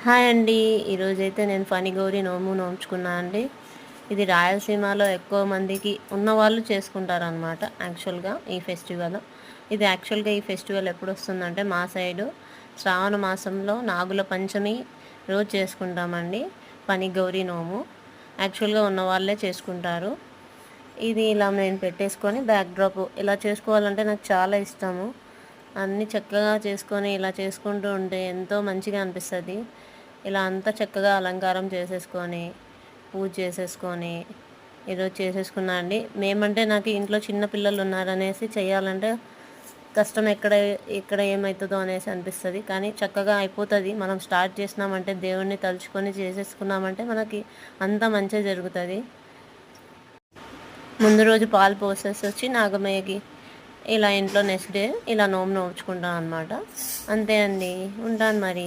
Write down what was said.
Hi అండి. ఈరోజైతే నేను ఫణి గౌరి నోము నోముచుకున్నా అండి. ఇది రాయలసీమలో ఎక్కువ మందికి ఉన్నవాళ్ళు చేసుకుంటారనమాట. యాక్చువల్గా ఈ ఫెస్టివల్ ఎప్పుడు వస్తుందంటే మా సైడు శ్రావణ మాసంలో నాగుల పంచమి రోజు చేసుకుంటామండి ఫణి గౌరి నోము. యాక్చువల్గా ఉన్న వాళ్ళే చేసుకుంటారు. ఇది ఇలా నేను పెట్టేసుకొని బ్యాక్ డ్రాప్ ఇలా చేసుకోవాలంటే నాకు చాలా ఇష్టము. అన్నీ చక్కగా చేసుకొని ఇలా చేసుకుంటూ ఉంటే ఎంతో మంచిగా అనిపిస్తుంది. ఇలా అంతా చక్కగా అలంకారం చేసేసుకొని పూజ చేసేసుకొని ఈరోజు చేసేసుకున్నా అండి. మేమంటే నాకు ఇంట్లో చిన్న పిల్లలు ఉన్నారనేసి చేయాలంటే కష్టం ఎక్కడ ఏమవుతుందో అనేసి అనిపిస్తుంది. కానీ చక్కగా అయిపోతుంది. మనం స్టార్ట్ చేసినామంటే దేవుణ్ణి తలుచుకొని చేసేసుకున్నామంటే మనకి అంతా మంచిగా జరుగుతుంది. ముందు రోజు పాలు పోసేసి వచ్చి నాగమయ్యకి ఇలా ఇంట్లో నెక్స్ట్ డే ఇలా నోము నోచుకుంటాను అనమాట. అంతే అండి. ఉంటాను మరి.